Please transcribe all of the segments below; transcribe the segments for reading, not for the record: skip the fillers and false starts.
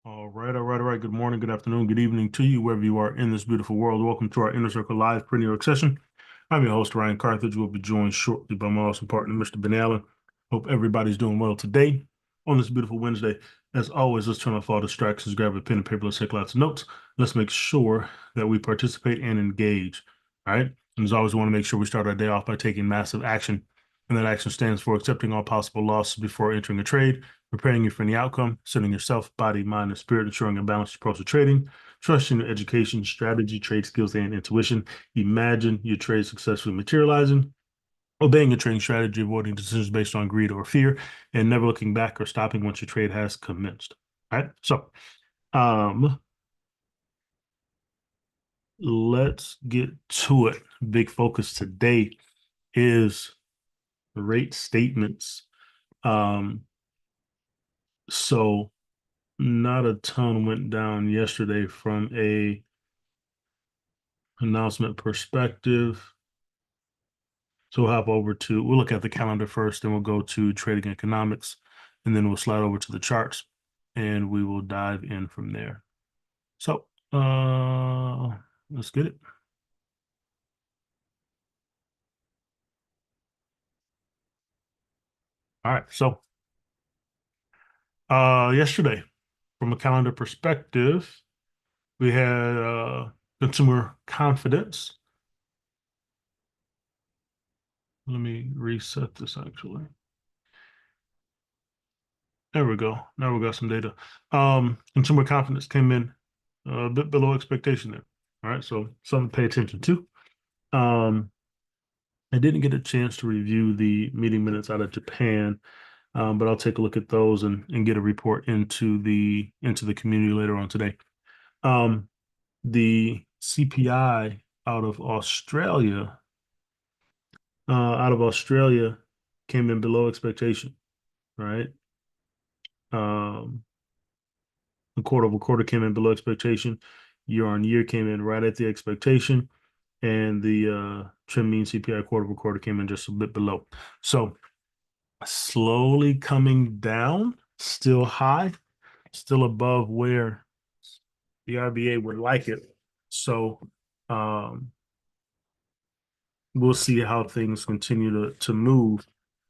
All right. Good morning, good afternoon, good evening to you, wherever you are in this beautiful world. Welcome to our Inner Circle Live pre-New York session. I'm your host, Ryan Carthage. We'll be joined shortly by my awesome partner, Mr. Ben Allen. Hope everybody's doing well today on this beautiful Wednesday. As always, let's turn off all distractions, grab a pen and paper, let's take lots of notes. Let's make sure that we participate and engage. All right. And as always, we want to make sure we start our day off by taking massive action. And that action stands for accepting all possible losses before entering a trade, preparing you for any outcome, setting yourself, body, mind, and spirit, ensuring a balanced approach to trading, trusting your education, strategy, trade skills, and intuition. Imagine your trade successfully materializing, obeying a trading strategy, avoiding decisions based on greed or fear, and never looking back or stopping once your trade has commenced. All right. So, um, let's get to it. Big focus today is rate statements. Um, so not a ton went down yesterday from a announcement perspective. So we'll look at the calendar first, then we'll go to trading economics, and then we'll slide over to the charts and we will dive in from there. So let's get it. All right. So yesterday, from a calendar perspective, we had consumer confidence. Let me reset this actually. There we go. Now we got some data. Consumer confidence came in a bit below expectation there. All right, so something to pay attention to. Um, I didn't get a chance to review the meeting minutes out of Japan, but I'll take a look at those and get a report into the community later on today. Um, the CPI out of Australia came in below expectation, right? Um, the quarter over quarter came in below expectation. Year on year came in right at the expectation, and the trim mean CPI quarter over quarter came in just a bit below. So slowly coming down, still high, still above where the RBA would like it. So um, we'll see how things continue to move.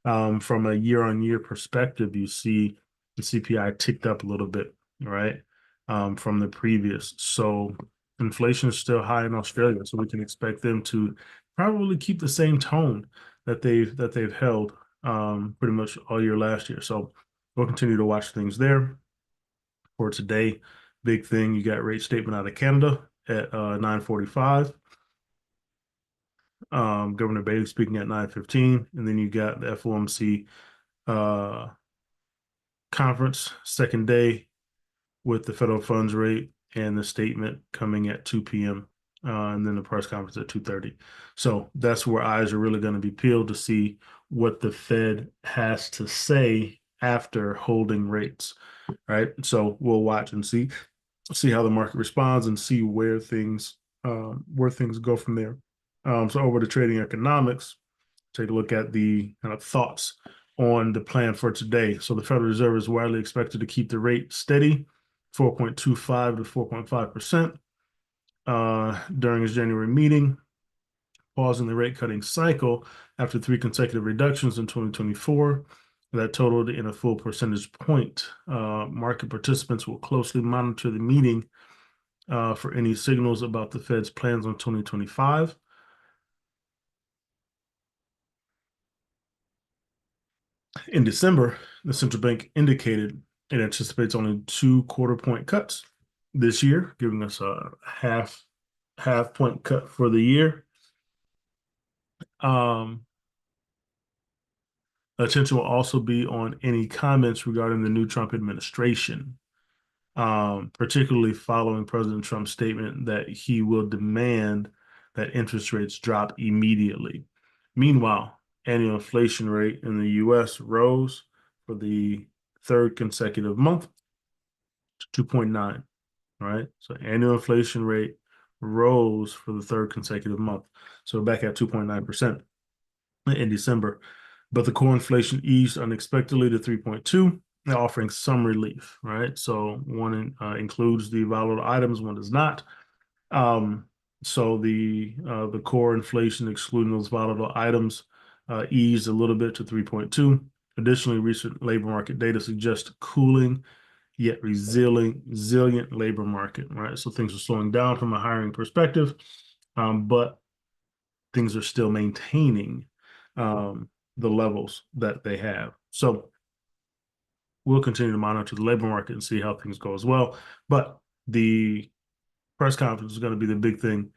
From a year on year perspective, you see the CPI ticked up a little bit, right? From the previous. So inflation is still high in Australia, so we can expect them to probably keep the same tone that they've held pretty much all year last year. So we'll continue to watch things there. For today, big thing, you got rate statement out of Canada at 9:45. Governor Bailey speaking at 9:15, and then you got the FOMC uh, conference second day with the federal funds rate and the statement coming at 2 p.m. And then the press conference at 2:30. So that's where eyes are really going to be peeled to see what the Fed has to say after holding rates, right? So we'll watch and see how the market responds and see where things go from there. So over to trading economics, take a look at the kind of thoughts on the plan for today. So the Federal Reserve is widely expected to keep the rate steady, 4.25 to 4.5% during its January meeting, pausing the rate cutting cycle after three consecutive reductions in 2024. That totaled in a full percentage point. Market participants will closely monitor the meeting for any signals about the Fed's plans on 2025. In December, the central bank indicated it anticipates only two quarter point cuts this year, giving us a half point cut for the year. Um, Attention will also be on any comments regarding the new Trump administration, particularly following President Trump's statement that he will demand that interest rates drop immediately. Meanwhile, annual inflation rate in the U.S. rose for the third consecutive month to 2.9. All right. So annual inflation rate rose for the third consecutive month. So back at 2.9% in December. But the core inflation eased unexpectedly to 3.2, offering some relief, right? So one includes the volatile items, one does not. Um, so the core inflation, excluding those volatile items, eased a little bit to 3.2. Additionally, recent labor market data suggests cooling yet resilient labor market, right? So things are slowing down from a hiring perspective, but things are still maintaining the levels that they have. So we'll continue to monitor the labor market and see how things go as well. But the press conference is going to be the big thing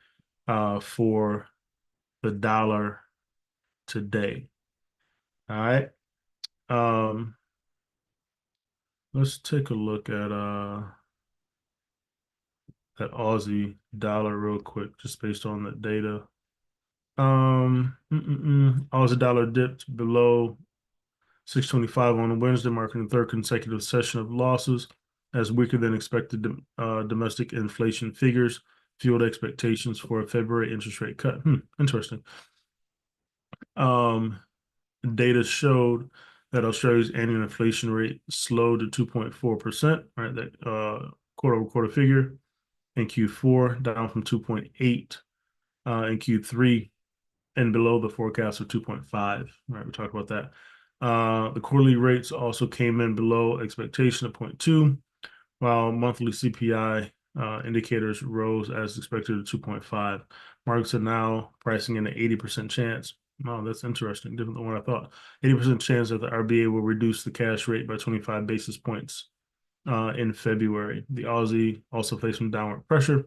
for the dollar today. All right. Um, let's take a look at that Aussie dollar real quick, just based on the data. Aussie dollar dipped below 625 on Wednesday, marking the third consecutive session of losses as weaker than expected domestic inflation figures fueled expectations for a February interest rate cut. Interesting. Um, Data showed that Australia's annual inflation rate slowed to 2.4%, right? That quarter over quarter figure in Q4, down from 2.8 in Q3 and below the forecast of 2.5, right? We talked about that. The quarterly rates also came in below expectation of 0.2, while monthly CPI indicators rose as expected to 2.5. Markets are now pricing in an 80% chance. Wow, that's interesting. Different than what I thought. 80% chance that the RBA will reduce the cash rate by 25 basis points in February. The Aussie also faced some downward pressure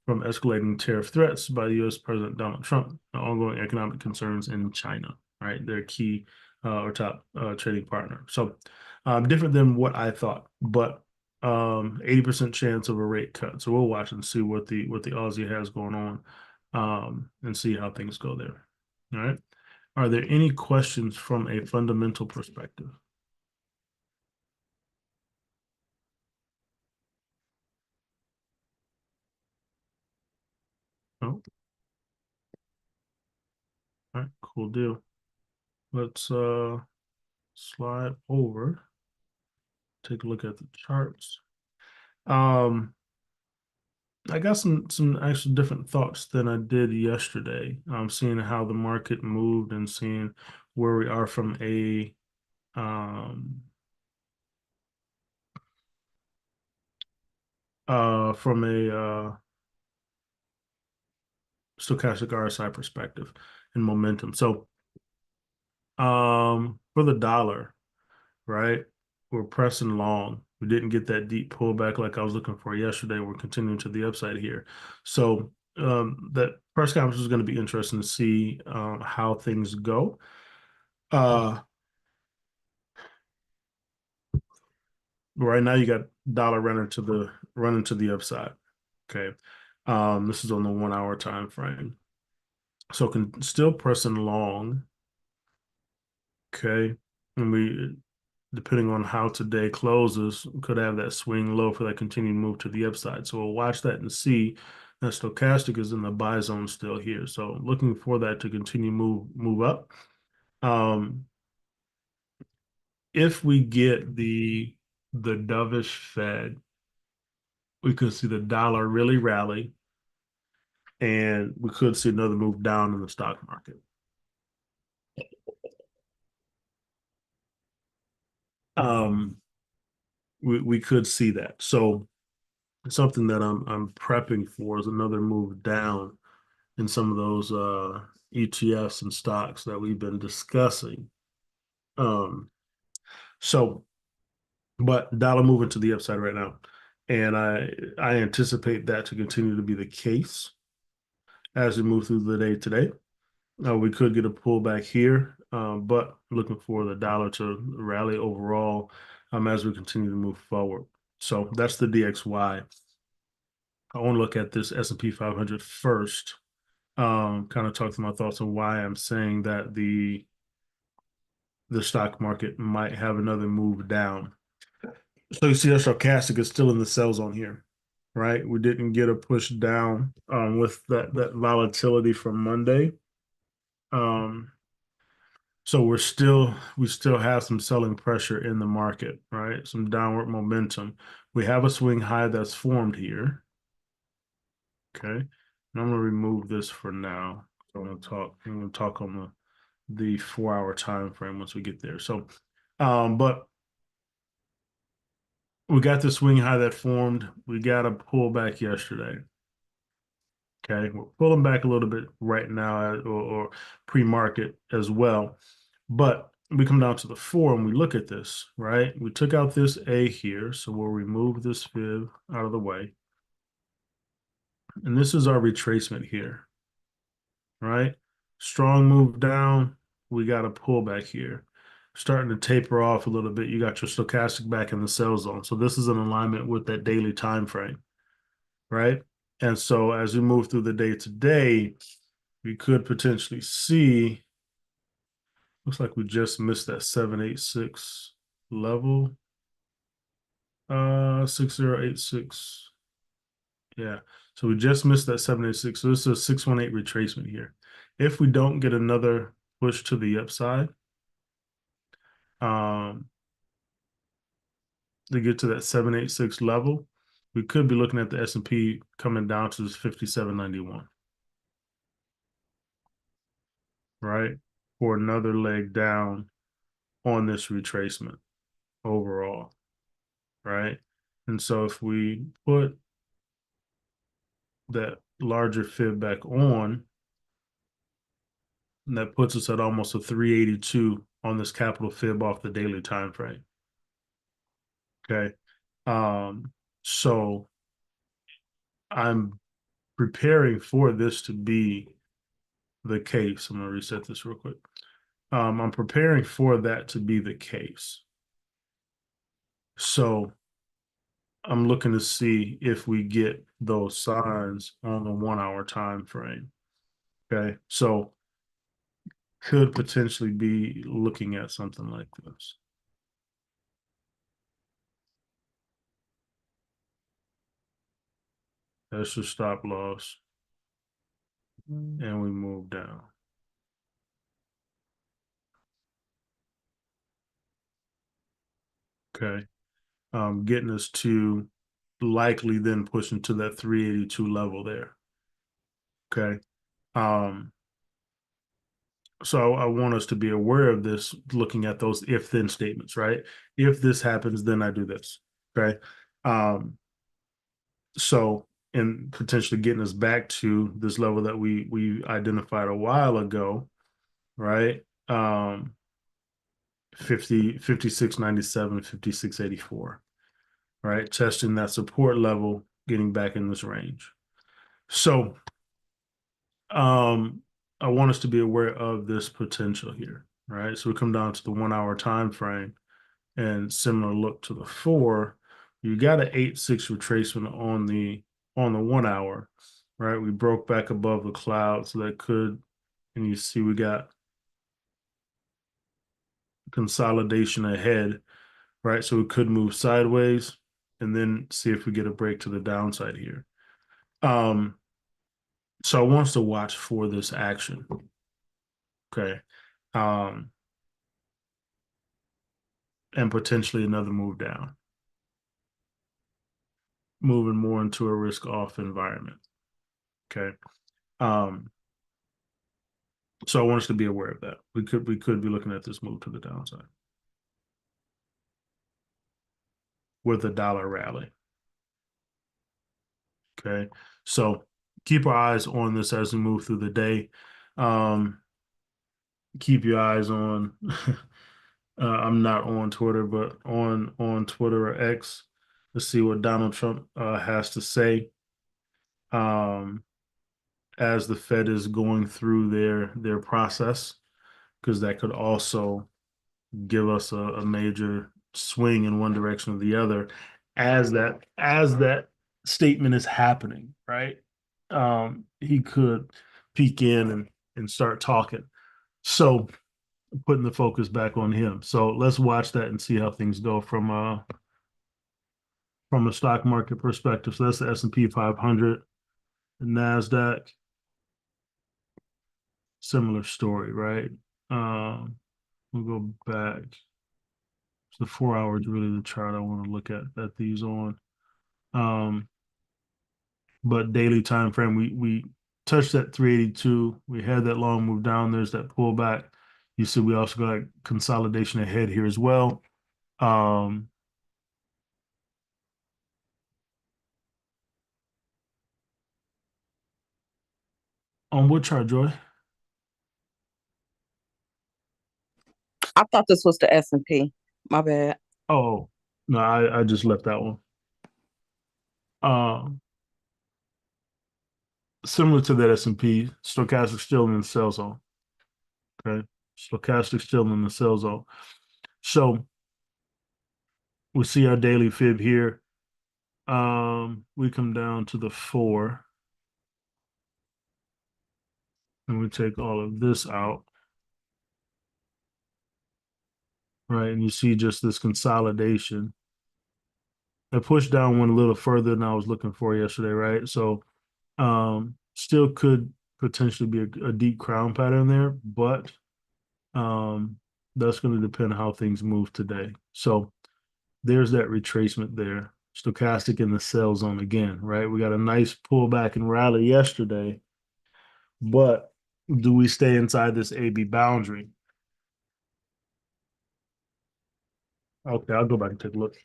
from escalating tariff threats by U.S. President Donald Trump, ongoing economic concerns in China, right? Their key or top trading partner. So different than what I thought, but 80% chance of a rate cut. So we'll watch and see what the Aussie has going on and see how things go there. All right. Are there any questions from a fundamental perspective? Oh, all right, cool deal. Let's slide over, take a look at the charts. Um, I got some actually different thoughts than I did yesterday. Seeing how the market moved and seeing where we are um from a stochastic RSI perspective and momentum. So for the dollar, right? We're pressing long. We didn't get that deep pullback like I was looking for yesterday. We're continuing to the upside here. So that press conference is going to be interesting to see how things go. Uh, right now you got dollar running to the upside. Okay. This is on the 1 hour time frame. So can still pressing long. Okay. And we depending on how today closes, could have that swing low for that continued move to the upside. So we'll watch that and see that stochastic is in the buy zone still here. So looking for that to continue move up. Um, if we get the dovish Fed, we could see the dollar really rally, and we could see another move down in the stock market. Um, we could see that. So something that I'm prepping for is another move down in some of those ETFs and stocks that we've been discussing. Um, so, but dollar moving to the upside right now, and I anticipate that to continue to be the case as we move through the day today. We could get a pullback here, but looking for the dollar to rally overall as we continue to move forward. So that's the DXY. I want to look at this S&P 500 first. Kind of talk through my thoughts on why I'm saying that the stock market might have another move down. So you see our stochastic is still in the sell zone here, right? We didn't get a push down with that volatility from Monday. Um, So we still have some selling pressure in the market, right? Some downward momentum. We have a swing high that's formed here. Okay. And I'm gonna remove this for now. I'm gonna talk on the 4 hour time frame once we get there. So but we got the swing high that formed. We got a pullback yesterday. Okay, we're pulling back a little bit right now, or pre-market as well. But we come down to the four and we look at this, right? We took out this A here, so we'll remove this fib out of the way. And this is our retracement here, right? Strong move down. We got a pullback here. Starting to taper off a little bit. You got your stochastic back in the sell zone. So this is in alignment with that daily time frame, right? And so as we move through the day to day, we could potentially see, looks like we just missed that 786 level. 6086. Yeah. So we just missed that 786. So this is a 618 retracement here. If we don't get another push to the upside, um, to get to that 786 level, we could be looking at the S&P coming down to this 5791, right? For another leg down on this retracement overall, right? And so if we put that larger fib back on, and that puts us at almost a 382 on this capital fib off the daily time frame. Okay. So I'm preparing for this to be the case. I'm gonna reset this real quick. I'm preparing for that to be the case. So I'm looking to see if we get those signs on the 1 hour time frame. Okay. So could potentially be looking at something like this. That's your stop loss. And we move down. Okay. Getting us to likely then pushing to that 382 level there. Okay. Um, so I want us to be aware of this, looking at those if then statements, right? If this happens, then I do this. Okay. Um, so and potentially getting us back to this level that we identified a while ago, right? 50, 5697, 5684, right? Testing that support level, getting back in this range. So um, I want us to be aware of this potential here, right? So we come down to the 1 hour time frame and similar look to the four. You got an 8-6 retracement on the 1 hour, right? We broke back above the cloud, so that could, and you see we got consolidation ahead, right? So we could move sideways and then see if we get a break to the downside here. Um, so I want us to watch for this action. Okay. Um, and potentially another move down, moving more into a risk off environment. Okay. Um, so I want us to be aware of that. We could be looking at this move to the downside with a dollar rally. Okay. So keep our eyes on this as we move through the day. Um, keep your eyes on I'm not on Twitter, but on Twitter or X to see what Donald Trump has to say. Um, as the Fed is going through their process, because that could also give us a major swing in one direction or the other as that statement is happening, right? He could peek in and start talking. So putting the focus back on him. So let's watch that and see how things go from a stock market perspective. So that's the S&P 500, the Nasdaq, similar story, right? Um, We'll go back. So the 4 hour is really the chart I want to look at these on. Um, but daily time frame, we touched that 382. We had that long move down. There's that pullback. You see, we also got consolidation ahead here as well. Um, on what chart, Joy? I thought this was the S&P. My bad. Oh, no, I just left that one. Um, Similar to that S&P, stochastic still in the sell zone. Okay, stochastic still in the sell zone. So we see our daily fib here. We come down to the 4, and we take all of this out, right? And you see just this consolidation. I pushed down one a little further than I was looking for yesterday, right? So still could potentially be a deep crown pattern there, but um, that's going to depend on how things move today. So there's that retracement there. Stochastic in the sell zone again, right? We got a nice pullback and rally yesterday, but do we stay inside this AB boundary? Okay, I'll go back and take a look.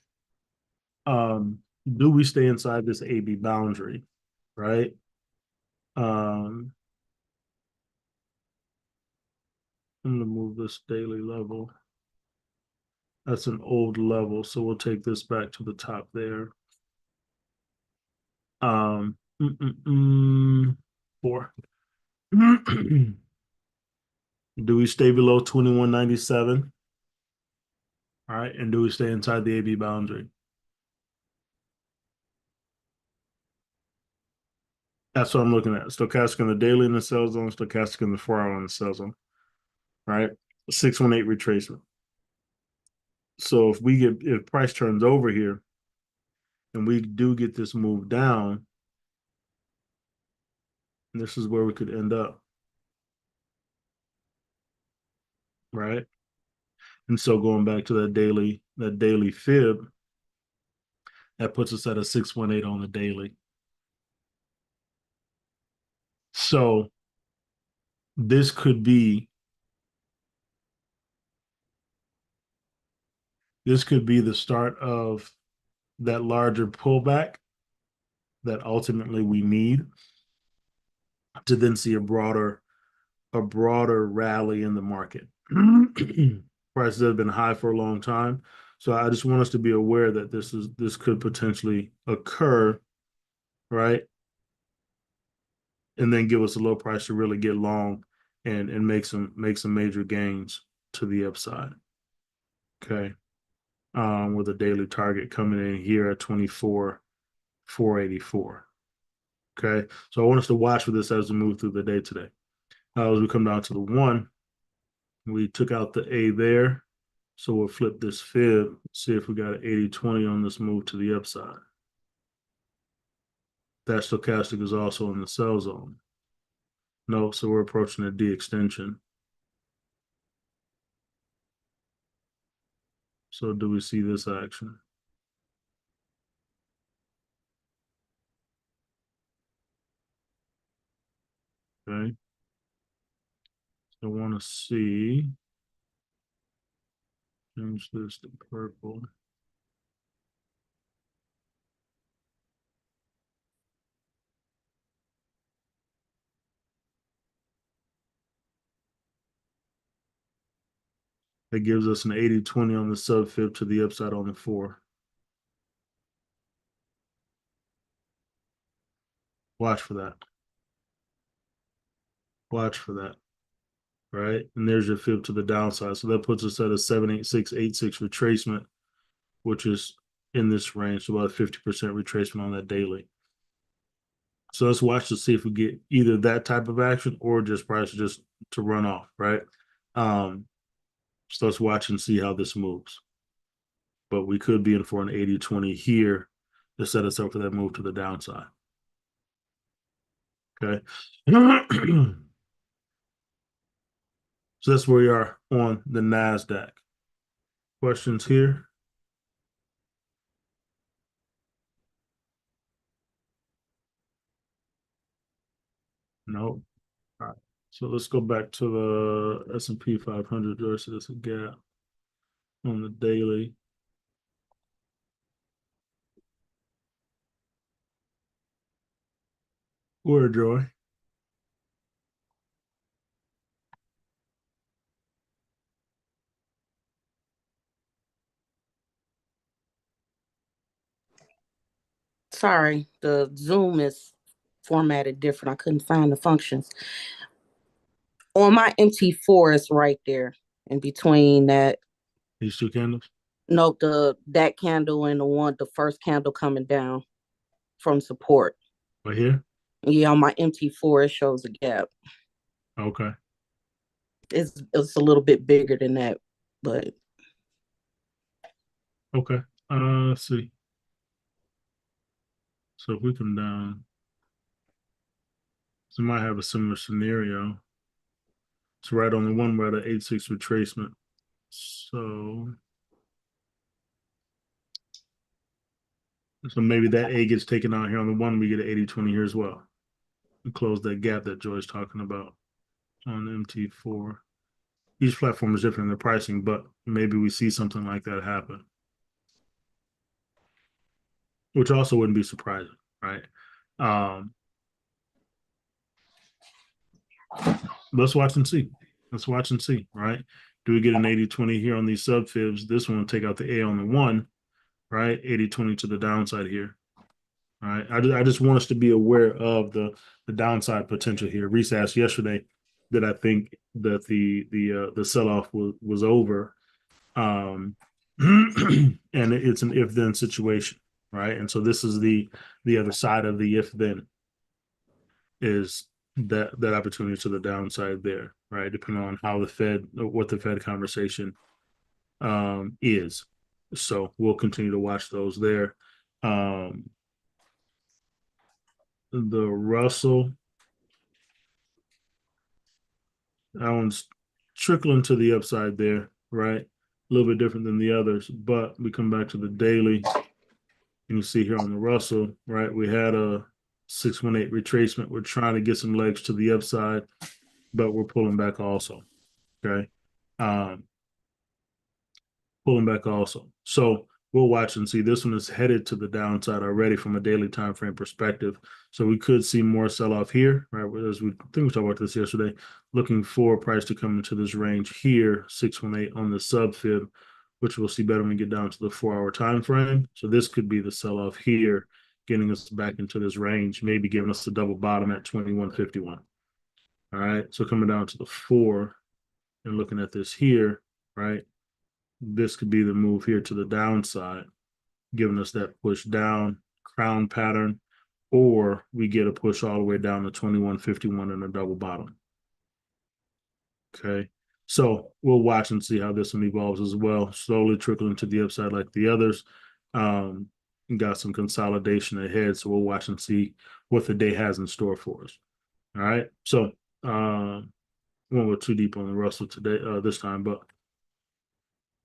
Um, do we stay inside this AB boundary, right? Um, I'm gonna move this daily level. That's an old level, so we'll take this back to the top there. Um, mm, mm, mm, 4. Do we stay below 2197? All right, and do we stay inside the AB boundary? That's what I'm looking at. Stochastic in the daily in the sell zone, stochastic in the 4 hour in the sell zone. All right, 618 retracement. So if price turns over here and we do get this move down, this is where we could end up, right? And so going back to that daily fib, that puts us at a 618 on the daily. So this could be this could be the start of that larger pullback that ultimately we need to then see a broader rally in the market. Prices have been high for a long time. So I just want us to be aware that this could potentially occur, right? And then give us a low price to really get long and make some major gains to the upside. Okay. With a daily target coming in here at 24,484. Okay. So I want us to watch for this as we move through the day today. As we come down to the 1, we took out the A there. So we'll flip this fib, see if we got an 80-20 on this move to the upside. That stochastic is also in the sell zone. No, so we're approaching a D extension. So do we see this action? Okay. So I want to see, change this to purple. That gives us an 80-20 on the sub fib to the upside on the 4. Watch for that. Watch for that. Right. And there's your fib to the downside. So that puts us at a 78686 retracement, which is in this range, so about 50% retracement on that daily. So let's watch to see if we get either that type of action or just price just to run off, right? Um, so let's watch and see how this moves. But we could be in for an 80-20 here to set us up for that move to the downside. Okay. So that's where we are on the NASDAQ. Questions here? No. All right. So let's go back to the S&P 500 versus a gap on the daily. Where, Joy? Sorry, the Zoom is formatted different. I couldn't find the functions. On my MT4 is right there in between that. These two candles? Nope, that candle and the first candle coming down from support. Right here? Yeah, on my MT4 it shows a gap. Okay. It's a little bit bigger than that, but Okay. Let's see. So if we come down, so we might have a similar scenario. It's right on the one where the 8-6 retracement. So maybe that A gets taken out here on the one, we get an 80-20 here as well. We close that gap that Joy's talking about on MT4. Each platform is different in the pricing, but maybe we see something like that happen, which also wouldn't be surprising, right? Um, let's watch and see. Let's watch and see, right? Do we get an 80-20 here on these sub fibs? This one will take out the A on the one, right? 80-20 to the downside here. All right. I just want us to be aware of the downside potential here. Reese asked yesterday that I think that the sell off was over. And it's an if then situation, right? And so this is the other side of the if then is that opportunity to the downside there, right? Depending on how the Fed, what the Fed conversation is. So we'll continue to watch those there. Um, the Russell, that one's trickling to the upside there, right? A little bit different than the others, but we come back to the daily, and you see here on the Russell, right? We had a 618 retracement. We're trying to get some legs to the upside, but we're pulling back also. Okay. Um, pulling back also. So we'll watch and see. This one is headed to the downside already from a daily time frame perspective. So we could see more sell off here, right? As we think we talked about this yesterday, looking for price to come into this range here, 618 on the sub fib, which we'll see better when we get down to the 4 hour time frame. So this could be the sell off here, getting us back into this range, maybe giving us a double bottom at 2151. All right. So coming down to the 4 and looking at this here, right? This could be the move here to the downside, giving us that push down crown pattern, or we get a push all the way down to 2151 and a double bottom. Okay. So we'll watch and see how this one evolves as well, slowly trickling to the upside like the others. Um, got some consolidation ahead, so we'll watch and see what the day has in store for us. All right. So won't go too deep on the Russell today, this time, but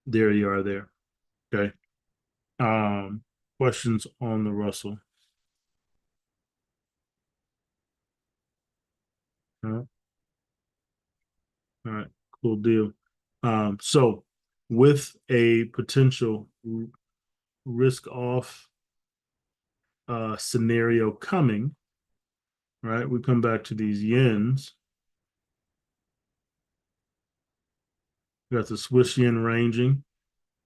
there you are there. Okay. Um, questions on the Russell? All right, all right, cool deal. So with a potential risk off scenario coming, right? We come back to these yens. We got the Swiss yen ranging,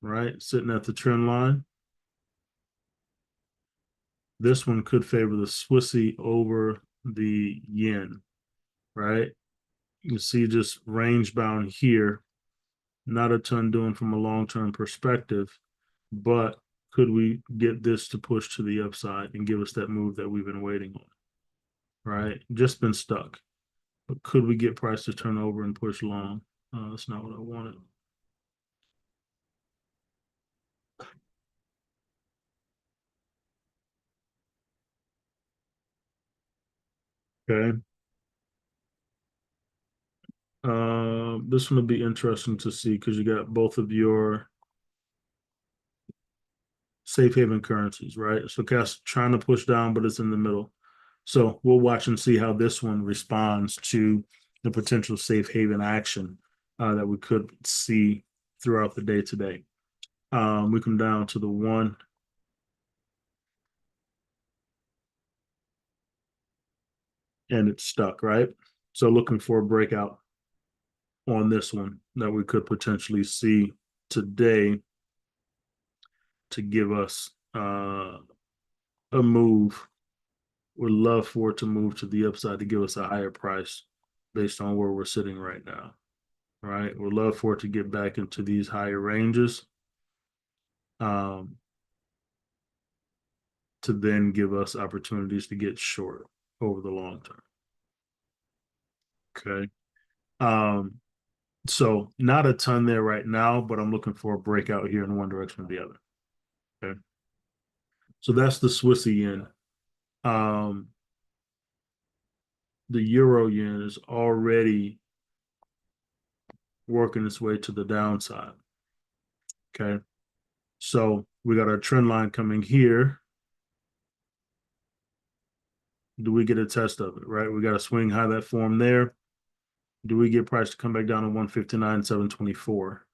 right? Sitting at the trend line. This one could favor the Swissy over the yen, right? You see just range bound here. Not a ton doing from a long-term perspective, but could we get this to push to the upside and give us that move that we've been waiting on? Right? Just been stuck. But could we get price to turn over and push long? That's not what I wanted. Okay. This one will be interesting to see because you got both of your safe haven currencies, right? So Cass trying to push down, but it's in the middle. So we'll watch and see how this one responds to the potential safe haven action that we could see throughout the day today. We come down to the one, and it's stuck, right? So looking for a breakout on this one that we could potentially see today to give us a move. Would love for it to move to the upside to give us a higher price based on where we're sitting right now. Right. Would love for it to get back into these higher ranges um, to then give us opportunities to get short over the long term. Okay. Um, so not a ton there right now, but I'm looking for a breakout here in one direction or the other. Okay. So that's the Swissy yen. Um, the euro yen is already working its way to the downside. Okay. So we got our trend line coming here. Do we get a test of it, right? We got a swing high that formed there. Do we get price to come back down to 159,724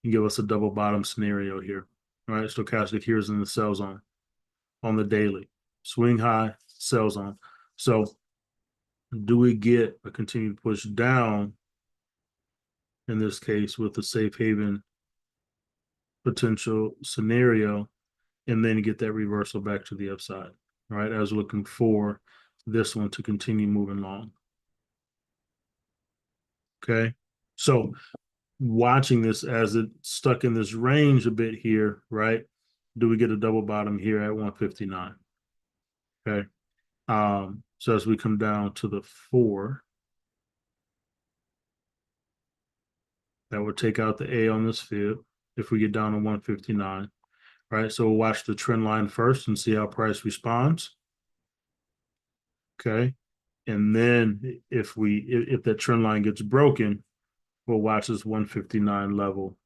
and give us a double bottom scenario here? All right. Stochastic here is in the sell zone on the daily. Swing high, sell zone. So do we get a continued push down in this case with the safe haven potential scenario and then get that reversal back to the upside, right? I was looking for this one to continue moving long. Okay. So watching this as it stuck in this range a bit here, right? Do we get a double bottom here at 159? Okay. So as we come down to the four, that would take out the A on this fib if we get down to 159, right? So we'll watch the trend line first and see how price responds. Okay. And then if that trend line gets broken, we'll watch this 159 level.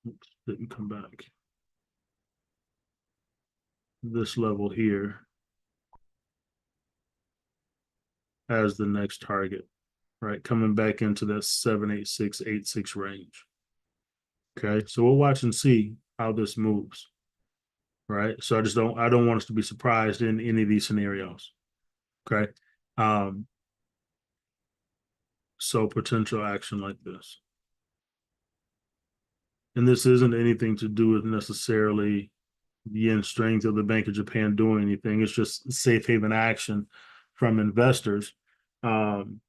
Oops, didn't come back. This level here as the next target, right? Coming back into that 78686 range. Okay. So we'll watch and see how this moves. Right. So I don't want us to be surprised in any of these scenarios. Okay. Um, so potential action like this. And this isn't anything to do with necessarily the yen strength of the Bank of Japan doing anything. It's just safe haven action from investors, um,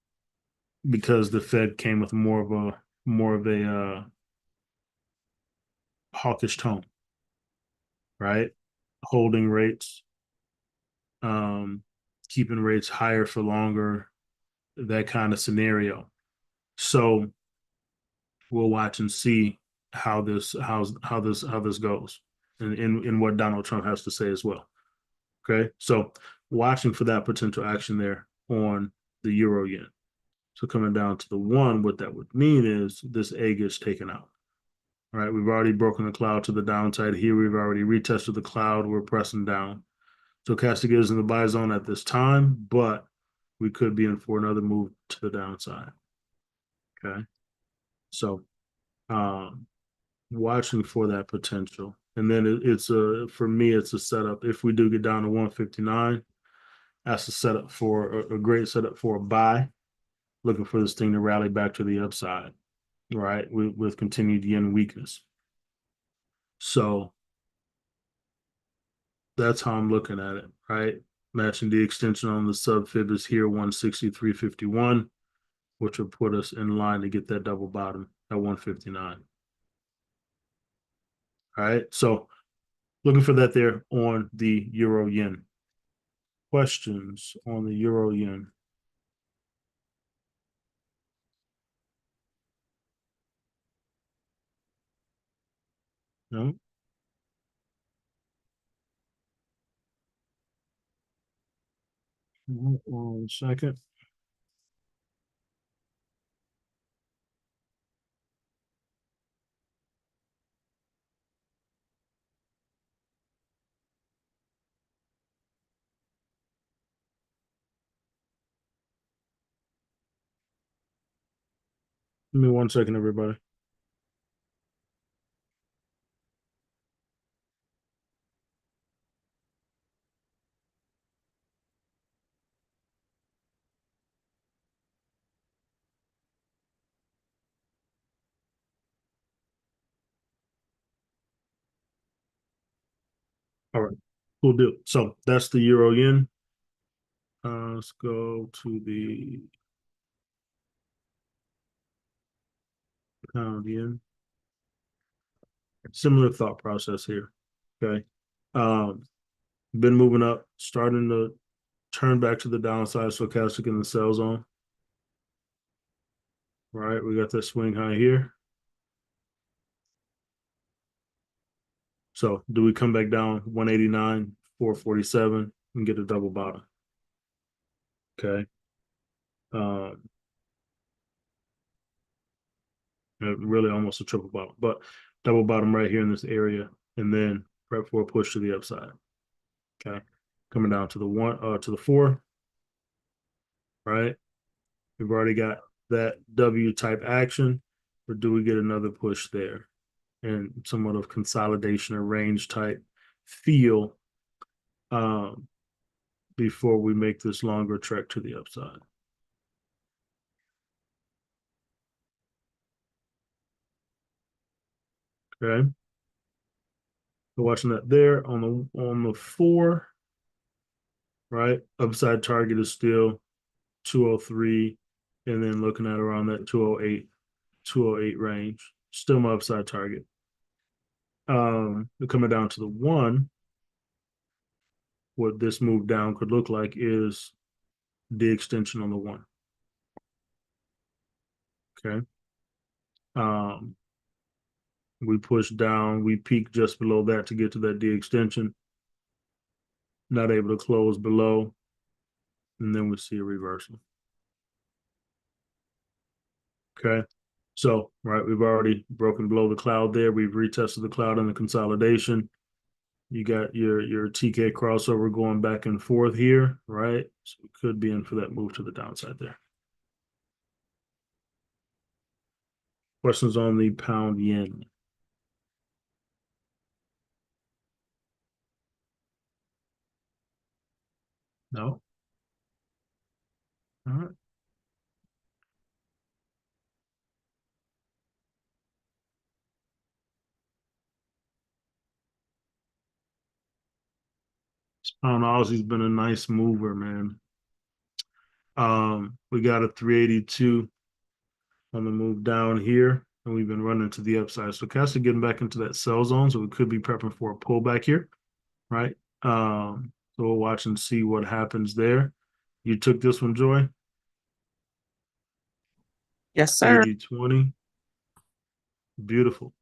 because the Fed came with more of a hawkish tone, right? Holding rates, um, keeping rates higher for longer, that kind of scenario. So we'll watch and see how this goes, and in what Donald Trump has to say as well. Okay, so watching for that potential action there on the euro yen. So coming down to the one, what that would mean is this A gets taken out. All right, we've already broken the cloud to the downside here. We've already retested the cloud. We're pressing down. So Castigat is in the buy zone at this time, but we could be in for another move to the downside. Okay, so um, watching for that potential. And then it's a for me, it's a setup. If we do get down to 159, that's a setup for a great setup for a buy. Looking for this thing to rally back to the upside, right? With continued yen weakness. So that's how I'm looking at it, right? Matching the extension on the sub fib is here 163.51, which will put us in line to get that double bottom at 159. All right. So looking for that there on the euro yen. Questions on the euro yen? No. One second. Give me 1 second, everybody. All right, cool deal. So that's the euro yen. Let's go to the pound yen. Similar thought process here. Okay. Um, been moving up, starting to turn back to the downside, stochastic in the sell zone. Right, we got that swing high here. So do we come back down 189, 447 and get a double bottom? Okay. Um, really almost a triple bottom, but double bottom right here in this area, and then prep for a push to the upside. Okay. Coming down to the one, to the four, right? We've already got that W type action, or do we get another push there and somewhat of consolidation or range type feel um, before we make this longer trek to the upside? Okay. So watching that there on the four, right? Upside target is still 203, and then looking at around that 208 range. Still my upside target. Coming down to the one, what this move down could look like is the extension on the one. Okay. Um, we push down, we peak just below that to get to that D extension, not able to close below, and then we see a reversal. Okay. So, right, we've already broken below the cloud there. We've retested the cloud in the consolidation. You got your TK crossover going back and forth here, right? So we could be in for that move to the downside there. Questions on the pound yen? No? All right. Pound Aussie's been a nice mover, man. We got a 382 on the move down here, and we've been running to the upside. So Castle getting back into that sell zone, so we could be prepping for a pullback here, right? So we'll watch and see what happens there. You took this one, Joy? Yes, sir. 80-20. Beautiful.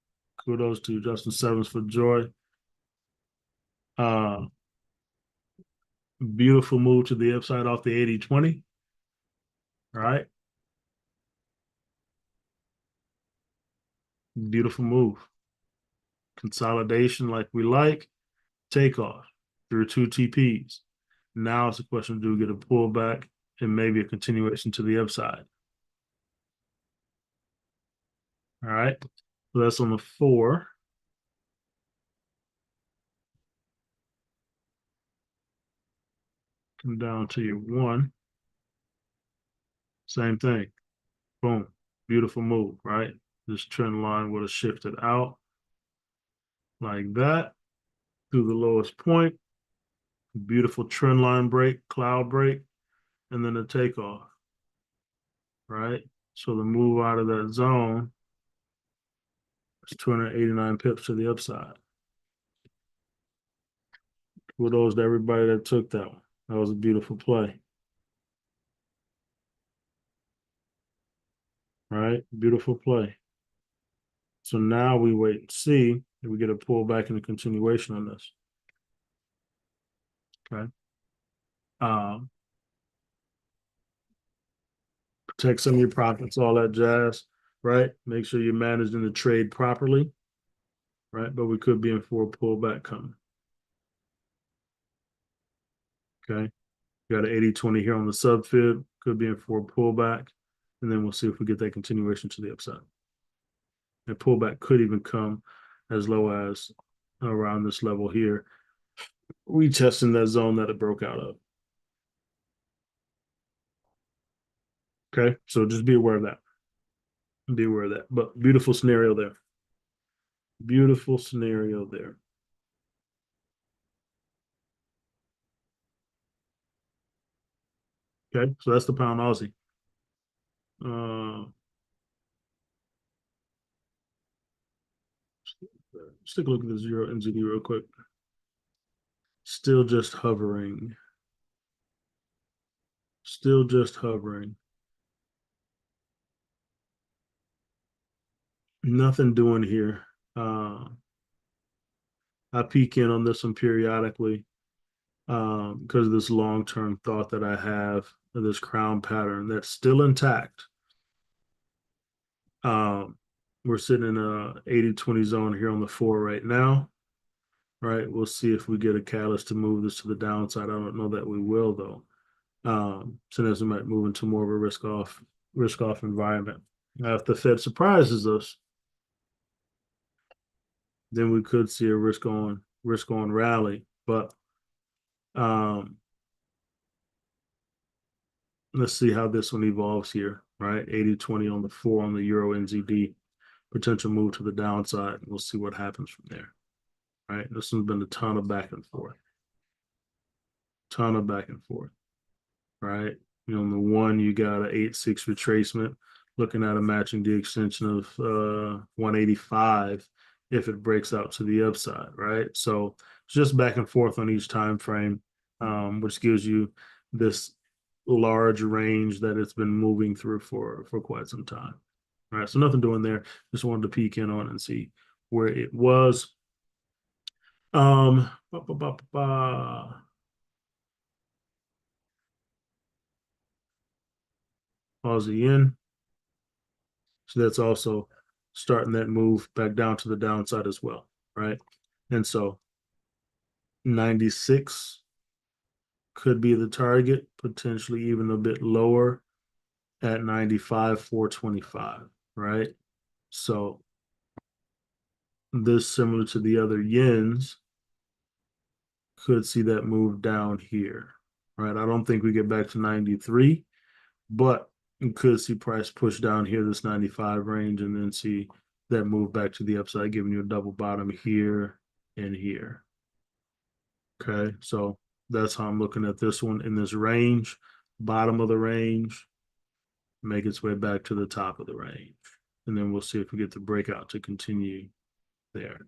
Kudos to Justin Sevens for Joy. Uh, beautiful move to the upside off the 80-20. All right. Beautiful move. Consolidation like we like. Takeoff through two TPs. Now it's a question, do we get a pullback and maybe a continuation to the upside? All right. So that's on the four. Come down to your one. Same thing. Boom. Beautiful move, right? This trend line would have shifted out like that through the lowest point. Beautiful trend line break, cloud break, and then a takeoff, right? So the move out of that zone is 289 pips to the upside. Kudos to everybody that took that one. That was a beautiful play, right? Beautiful play. So now we wait and see if we get a pullback and a continuation on this. Okay. Um, protect some of your profits, all that jazz, right? Make sure you're managing the trade properly, right? But we could be in for a pullback coming. Okay. Got an 80-20 here on the sub fib, could be in for a pullback. and then we'll see if we get that continuation to the upside. And pullback could even come as low as around this level here, retesting that zone that it broke out of. Okay, so just be aware of that. Be aware of that. But beautiful scenario there. Beautiful scenario there. Okay, so that's the pound Aussie. Let's take a look at the zero NZD real quick. Still just hovering. Still just hovering. Nothing doing here. I peek in on this one periodically because of this long-term thought that I have of this crown pattern that's still intact. We're sitting in a 80-20 zone here on the 4 right now. Right, we'll see if we get a catalyst to move this to the downside. I don't know that we will though. So this might move into more of a risk off environment. Now, if the Fed surprises us, then we could see a risk on rally. But um, let's see how this one evolves here. Right, 80-20 on the 4 on the Euro NZD, potential move to the downside. We'll see what happens from there. Right, this one's been a ton of back and forth. Right? You know, on the 1, you got an 8-6 retracement, looking at a matching the extension of 185 if it breaks out to the upside, right? So it's just back and forth on each time frame, which gives you this large range that it's been moving through for quite some time. All right, so nothing doing there. Just wanted to peek in on and see where it was. Ba, ba, ba, ba. Aussie yen. So that's also starting that move back down to the downside as well, right? And so 96 could be the target, potentially even a bit lower at 95, 425, right? So this, similar to the other yens, could see that move down here, right? I don't think we get back to 93, but you could see price push down here, this 95 range, and then see that move back to the upside, giving you a double bottom here and here. Okay, so that's how I'm looking at this one in this range, bottom of the range, make its way back to the top of the range. And then we'll see if we get the breakout to continue there.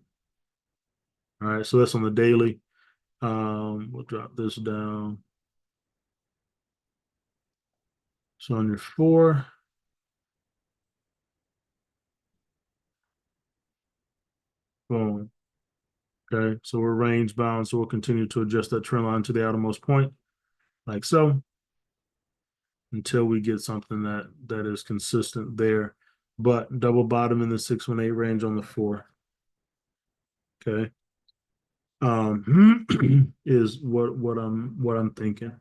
All right, so that's on the daily. We'll drop this down. So on your 4, boom. Okay, so we're range bound, so we'll continue to adjust that trend line to the outermost point, like so, until we get something that is consistent there. But double bottom in the 618 range on the 4. Okay. Is what I'm thinking.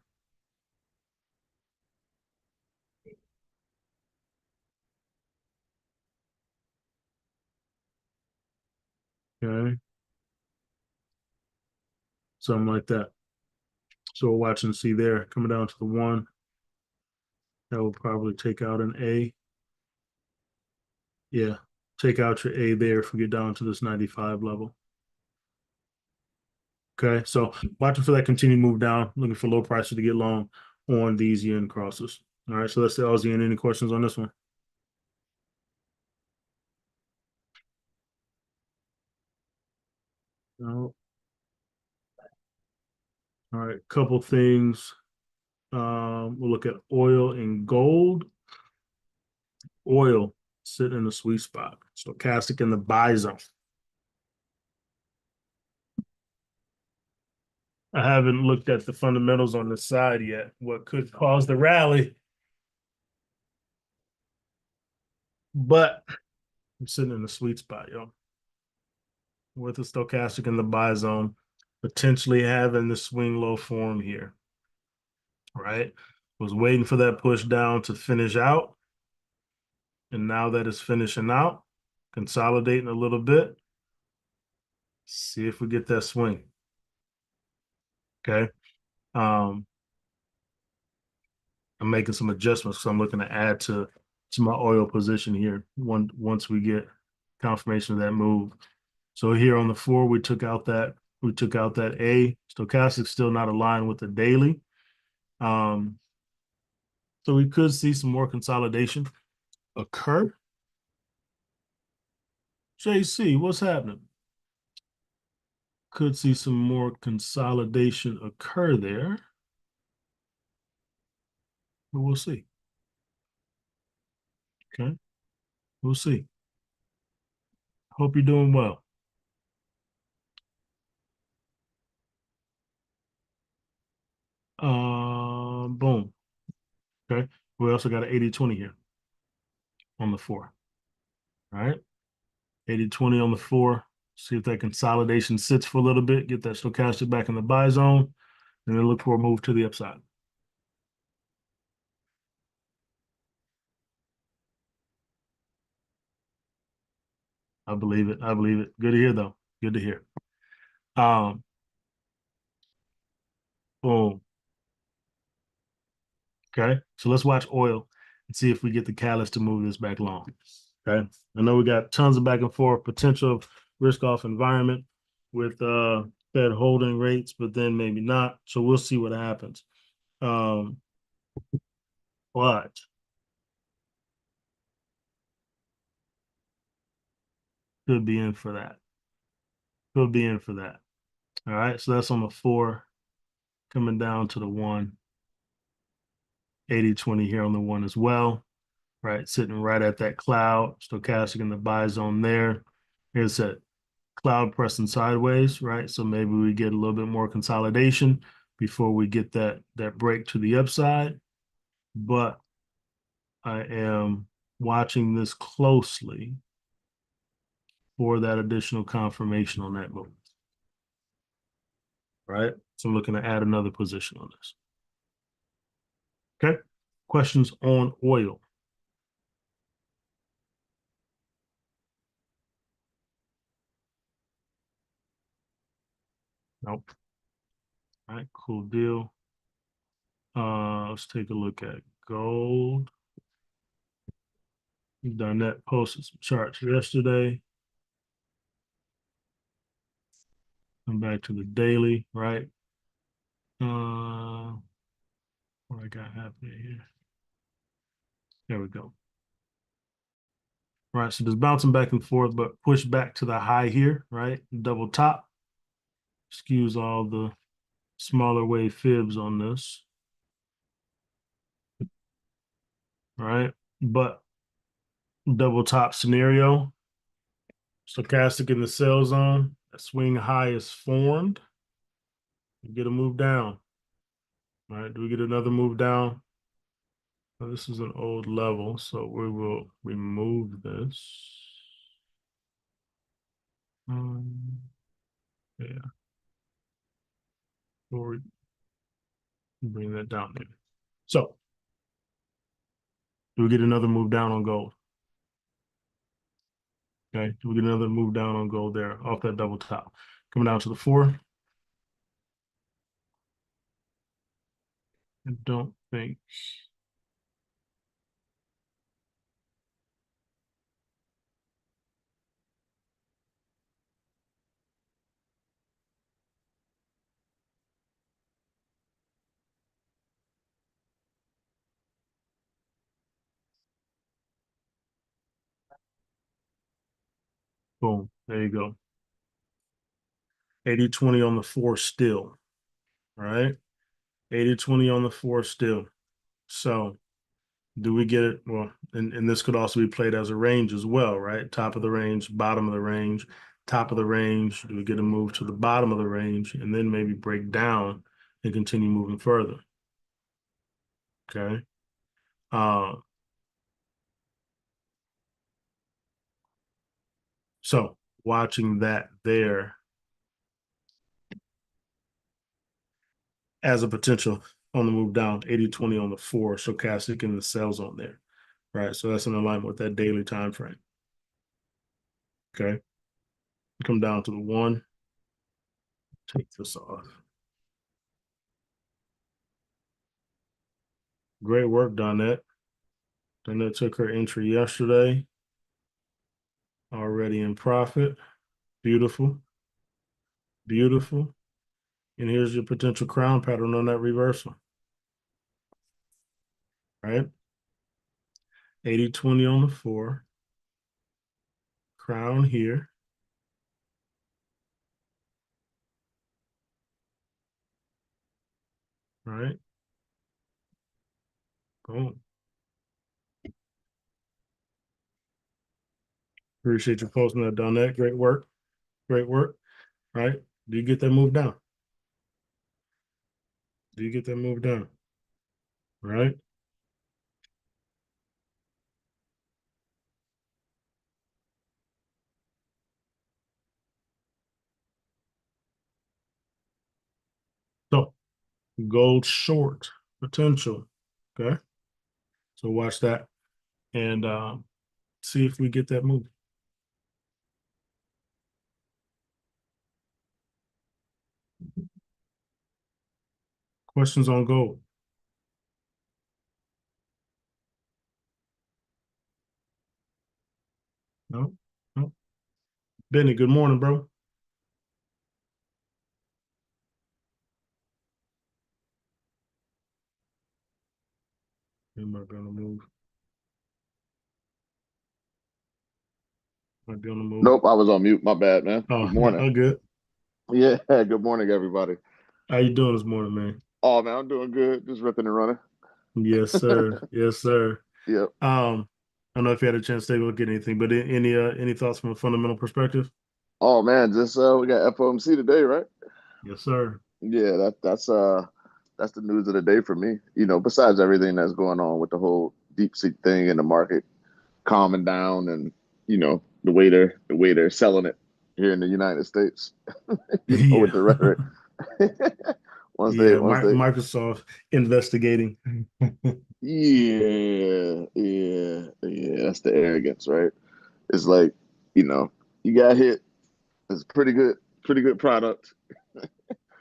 Okay. Something like that. So we'll watch and see there. Coming down to the 1. That will probably take out an A. Yeah. Take out your A there if we get down to this 95 level. Okay. So watching for that continued move down, looking for low prices to get long on these yen crosses. All right. So that's the Aussie yen. Any questions on this one? No. All right. Couple things. We'll look at oil and gold. Oil sitting in the sweet spot. Stochastic in the buy zone. I haven't looked at the fundamentals on the side yet. What could cause the rally? But I'm sitting in the sweet spot, yo. With the stochastic in the buy zone, potentially having the swing low form here. Right? Was waiting for that push down to finish out. And now that it's finishing out, consolidating a little bit, see if we get that swing. Okay. Um, I'm making some adjustments because I'm looking to add to my oil position here once we get confirmation of that move. So here on the 4, we took out that A. Stochastic still not aligned with the daily. Um, so we could see some more consolidation occur. JC, what's happening? Could see some more consolidation occur there, but we'll see. Okay, we'll see. Hope you're doing well. Boom. Okay. We also got an 80-20 here on the 4. All right. 80-20 on the 4. See if that consolidation sits for a little bit, get that stochastic back in the buy zone, and then look for a move to the upside. I believe it. I believe it. Good to hear, though. Good to hear. Um, Boom. Okay. So let's watch oil and see if we get the catalyst to move this back long. Okay. I know we got tons of back and forth potential risk off environment with Fed holding rates, but then maybe not. So we'll see what happens. Um, but could be in for that. Could be in for that. All right. So that's on the 4 coming down to the 1. 80-20 here on the 1 as well. Right. Sitting right at that cloud, stochastic in the buy zone there. Here's that cloud pressing sideways, right? So maybe we get a little bit more consolidation before we get that break to the upside. But I am watching this closely for that additional confirmation on that move. Right? So I'm looking to add another position on this. Okay. Questions on oil? Nope. All right, cool deal. Let's take a look at gold. Darnett posted some charts yesterday. Come back to the daily, right? What I got happening here? There we go. Right, so just bouncing back and forth, but push back to the high here, right? Double top. Excuse all the smaller wave fibs on this, right? But double top scenario, stochastic in the sell zone, a swing high is formed. You get a move down, right? Do we get another move down? Well, this is an old level, so we will remove this. Yeah, we'll bring that down there. So, do we get another move down on gold? Okay, do we get another move down on gold there off that double top? Coming down to the 4. I don't think. Boom, there you go. 80-20 on the 4 still, right? 80-20 on the 4 still. So, do we get it? Well, and this could also be played as a range as well, right? Top of the range, bottom of the range, top of the range. Do we get a move to the bottom of the range and then maybe break down and continue moving further? Okay. Uh, so watching that there as a potential on the move down, 80-20 on the 4, stochastic in the sell zone there. right? So that's in alignment with that daily time frame. Okay. Come down to the one. Take this off. Great work, Donette. Donette took her entry yesterday. Already in profit. Beautiful. Beautiful. And here's your potential crown pattern on that reversal. Right? 80-20 on the 4. Crown here. Right? Boom. Appreciate you posting that, Donette. Great work. Great work. Right? Do you get that move down? Do you get that move down? Right? So gold short potential. Okay. So watch that and see if we get that move. Questions on gold? No? No? Benny, good morning, bro. Am I gonna move? Might be on the move. Nope, I was on mute. My bad, man. Oh, Good no, morning. all good. Yeah, good morning, everybody. How you doing this morning, man? Oh man, I'm doing good. Just ripping and running. Yes, sir. Yes, sir. Yep. I don't know if you had a chance to take a look at anything, but any thoughts from a fundamental perspective? Oh man, just we got FOMC today, right? Yes, sir. Yeah, that's the news of the day for me. Besides everything that's going on with the whole deep seek thing in the market calming down and the way they're selling it here in the United States, with Yeah. the rhetoric. once they Yeah, once they Microsoft investigating. yeah, that's the arrogance, right? It's like, you know, you got hit. It's pretty good product,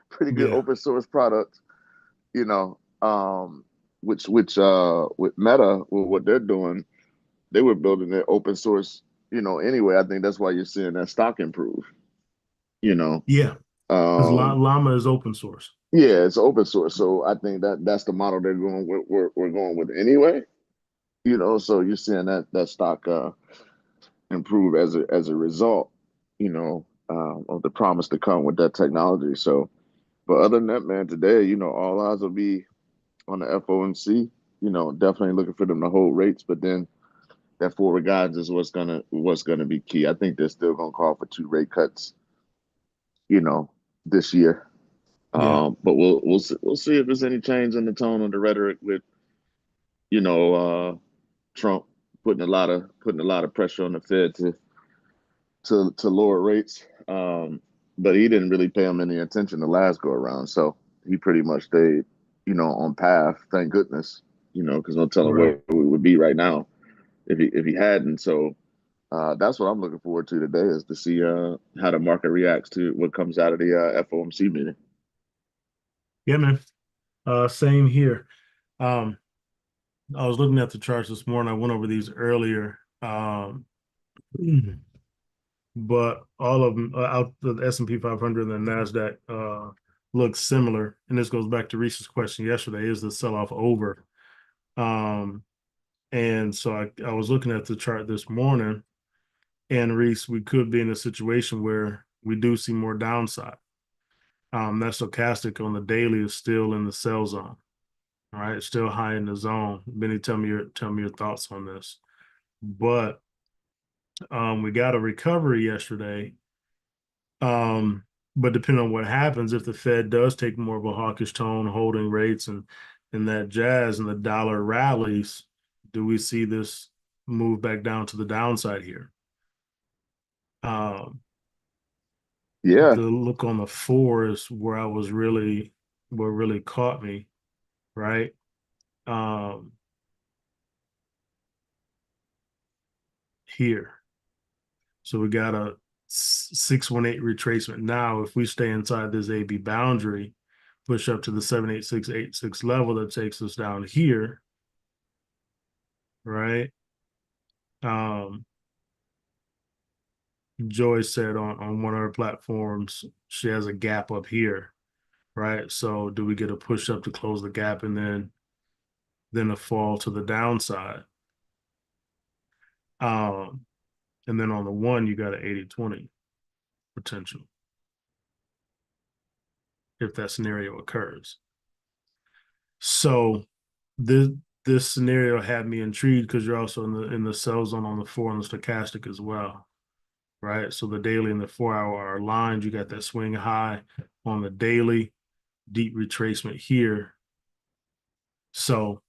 pretty good Yeah. open source product, you know. Which with Meta, with what they're doing, they were building their open source, anyway. I think that's why you're seeing that stock improve, you know. Yeah. Because Um, Llama is open source. yeah, it's open source. So I think that's the model they're going with, we're going with anyway, so you're seeing that stock improve as a result, of the promise to come with that technology. So, but other than that, man, today, all eyes will be on the FOMC. Definitely looking for them to hold rates, but then that forward guidance is what's gonna be key. I think they're still gonna call for 2 rate cuts, you know, this year. Yeah. But we'll see if there's any change in the tone of the rhetoric with you know Trump putting a lot of pressure on the Fed to lower rates. But he didn't really pay him any attention the last go around, so he pretty much stayed, on path. Thank goodness, because no telling Right. where we would be right now if he hadn't. So that's what I'm looking forward to today is to see how the market reacts to what comes out of the FOMC meeting. Yeah, man. Same here. Um, I was looking at the charts this morning. I went over these earlier. But all of them out the S&P 500 and the Nasdaq look similar. And this goes back to Reese's question yesterday: is the sell-off over? Um, and so I was looking at the chart this morning, and Reese, we could be in a situation where we do see more downside. That stochastic on the daily is still in the sell zone. All right, it's still high in the zone. Benny, tell me your thoughts on this. But we got a recovery yesterday. But depending on what happens, if the Fed does take more of a hawkish tone, holding rates and that jazz, and the dollar rallies, do we see this move back down to the downside here? Um, Yeah, the look on the 4 is where really caught me, right? Um, here. So we got a 618 retracement. Now, if we stay inside this AB boundary, push up to the 78686 level, that takes us down here, right? Joy said on one of her platforms, she has a gap up here, right? So do we get a push up to close the gap and then a fall to the downside? And then on the one, you got an 80-20 potential if that scenario occurs. So this scenario had me intrigued because you're also in the sell zone on the 4 and the stochastic as well, right? So the daily and the 4-hour are aligned. You got that swing high on the daily, deep retracement here. So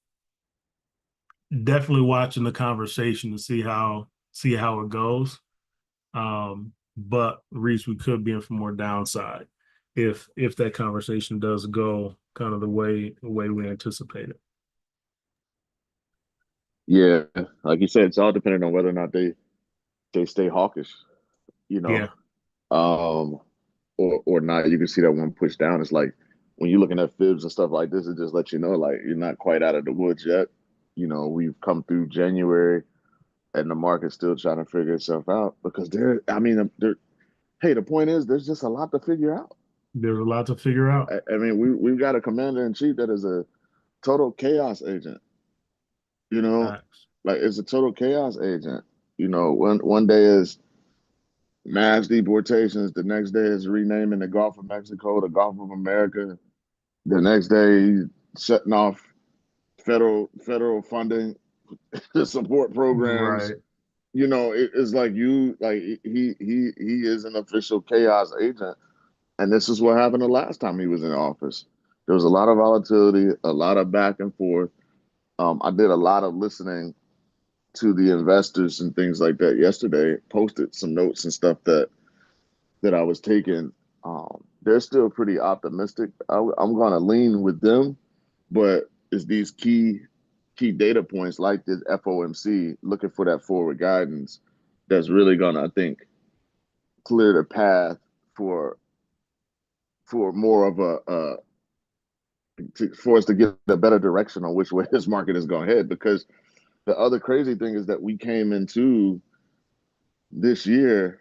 definitely watching the conversation to see how it goes. But Reese, we could be in for more downside if that conversation does go kind of the way we anticipate it. Yeah, like you said, it's all dependent on whether or not they stay hawkish, you know. Yeah, Um, or not. You can see that one push down. It's like when you're looking at fibs and stuff like this, it just lets you know like you're not quite out of the woods yet. You know, we've come through January and the market's still trying to figure itself out because hey, the point is there's just a lot to figure out. there's a lot to figure out. I mean, we've got a commander in chief that is a total chaos agent, you know, Facts. like it's a total chaos agent. You know, one day is mass deportations, the next day is renaming the Gulf of Mexico the Gulf of America. The next day, he's shutting off federal funding to support programs. Right. You know, it's like he is an official chaos agent, and this is what happened the last time he was in office. There was a lot of volatility, a lot of back and forth. I did a lot of listening to the investors and things like that yesterday. Posted some notes and stuff that I was taking. They're still pretty optimistic. I'm going to lean with them, but it's these key data points like this FOMC looking for that forward guidance that's really going to, I think, clear the path for more of for us to get a better direction on which way this market is going to head. Because the other crazy thing is that we came into this year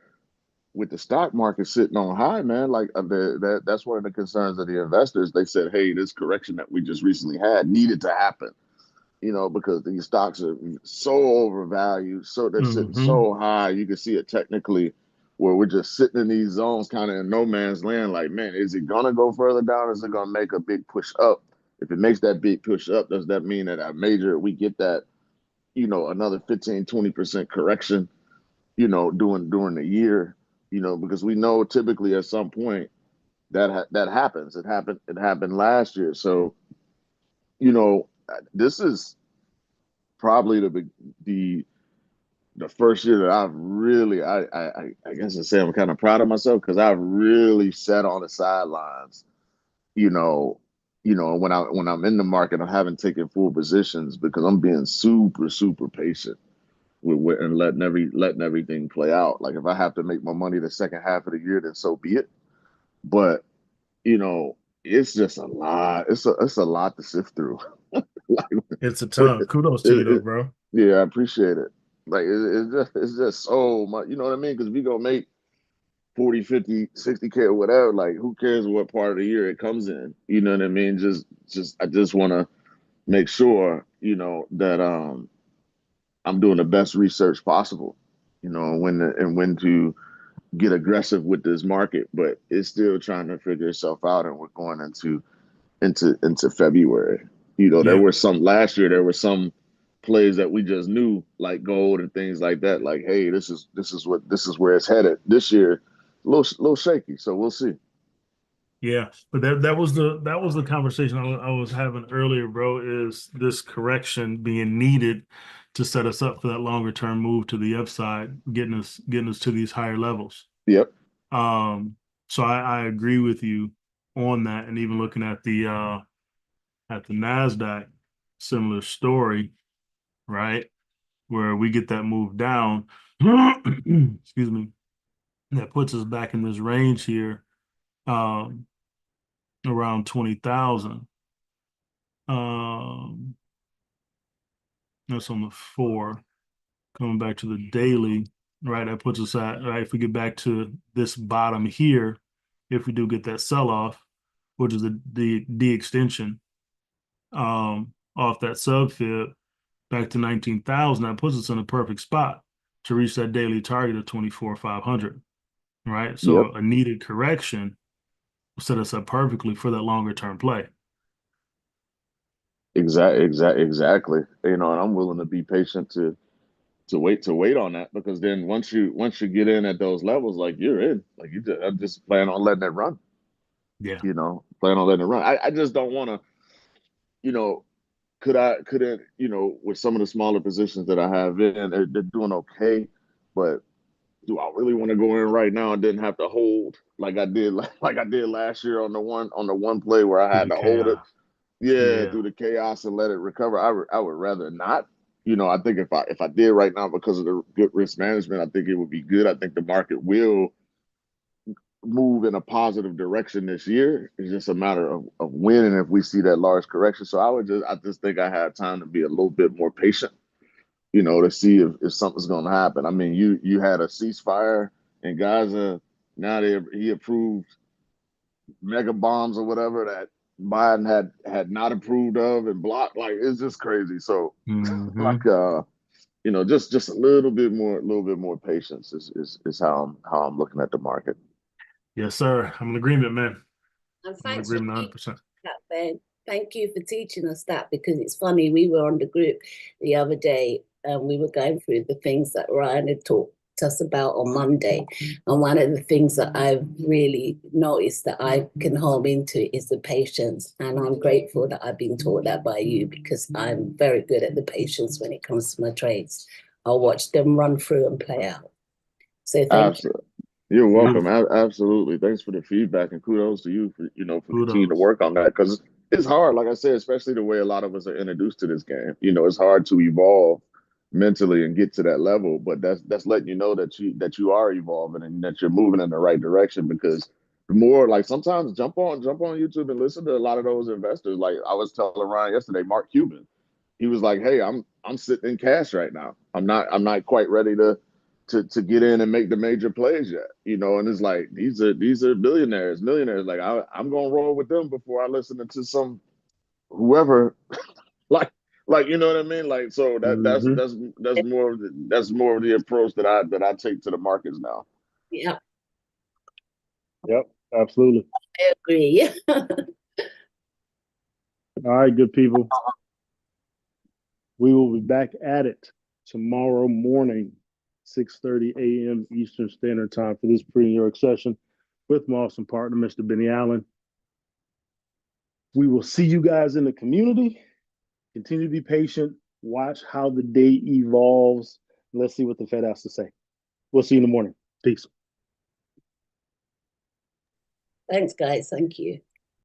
with the stock market sitting on high, man. Like that's one of the concerns of the investors. They said, hey, this correction that we just recently had needed to happen, you know, because these stocks are so overvalued, so they're sitting Mm-hmm. so high. You can see it technically where we're just sitting in these zones kind of in no man's land. Like, man, is it gonna go further down? Is it gonna make a big push up? If it makes that big push up, does that mean that we get that, you know, another 15-20% correction, you know, during the year, you know, because we know typically at some point that happens. It happened last year. So, you know, this is probably the the first year that I've really I guess I say I'm kind of proud of myself because I've really sat on the sidelines, you know, when I'm in the market, I haven't taken full positions because I'm being super patient and letting everything play out. Like if I have to make my money the second half of the year, then so be it. But you know, it's just a lot. It's a lot to sift through. Like, It's a but ton. Kudos to you though, bro. yeah, I appreciate it. Like it's just so much, you know what I mean? Because we gonna make 40, 50, 60K or whatever. Like, who cares what part of the year it comes in? You know what I mean? Just I just want to make sure, you know, that I'm doing the best research possible, you know, and when to get aggressive with this market, but it's still trying to figure itself out, and we're going into February. You know, there Yeah. were some last year. There were some plays that we just knew, like gold and things like that. Like, hey, this is where it's headed. This year, a little shaky. So we'll see. Yeah, but that was the conversation I was having earlier, bro. Is this correction being needed to set us up for that longer term move to the upside, getting us to these higher levels? Yep. Um, so I agree with you on that, and even looking at the Nasdaq, similar story, right? Where we get that move down. Excuse me. That puts us back in this range here, um, around 20,000. Um, that's on the 4. Coming back to the daily, right? That puts us at, right? If we get back to this bottom here, if we do get that sell off, which is the de-extension, off that sub fib back to 19,000, that puts us in a perfect spot to reach that daily target of 24,500, right? Yep. So a needed correction will set us up perfectly for that longer term play. Exactly. You know, and I'm willing to be patient to wait on that, because then once you get in at those levels, like you're in, like I'm just plan on letting it run. Yeah. You know, plan on letting it run. I just don't want to, you know, couldn't, you know, with some of the smaller positions that I have in, they're doing okay, but do I really want to go in right now and didn't have to hold like I did like I did last year on the one play where I Through had the to hold it, chaos. yeah, Yeah. through the chaos and let it recover. I would rather not. You know, I think if I did right now because of the good risk management, I think it would be good. I think the market will move in a positive direction this year. It's just a matter of when and if we see that large correction. So I just think I had time to be a little bit more patient, you know, to see if something's going to happen. I mean, you had a ceasefire in Gaza. Now he approved mega bombs or whatever that Biden had not approved of and blocked. Like, it's just crazy. So Mm-hmm. like you know, just a little bit more patience is how I'm looking at the market. Yes, sir. I'm in agreement, man. And I'm in thanks for agreement teaching 100%. that, Ben. Thank you for teaching us that, because it's funny. We were on the group the other day and we were going through the things that Ryan had talked to us about on Monday. And one of the things that I've really noticed that I can home into is the patience. And I'm grateful that I've been taught that by you, because I'm very good at the patience when it comes to my trades. I'll watch them run through and play out. So thank you. Absolutely. You're welcome. Beautiful. Absolutely. Thanks for the feedback and kudos to you for, you know, for continuing to Kudos. work on that, because it's hard, like I said, especially the way a lot of us are introduced to this game. You know, it's hard to evolve mentally and get to that level, but that's letting you know that you are evolving and that you're moving in the right direction. Because the more, like, sometimes jump on YouTube and listen to a lot of those investors. Like I was telling Ryan yesterday, Mark Cuban, he was like, "Hey, I'm sitting in cash right now. I'm not quite ready to get in and make the major plays yet, you know." And it's like these are billionaires, millionaires. Like I'm gonna roll with them before I listen to some whoever, like you know what I mean. Like, so Mm-hmm. that's more of the approach that I take to the markets now. Yeah, Yep, absolutely. I agree. All right, good people. We will be back at it tomorrow morning, 6:30 a.m. Eastern Standard Time for this pre-New York session with my awesome partner, Mr. Benny Allen. We will see you guys in the community. Continue to be patient. Watch how the day evolves. Let's see what the Fed has to say. We'll see you in the morning. Peace. Thanks, guys. Thank you.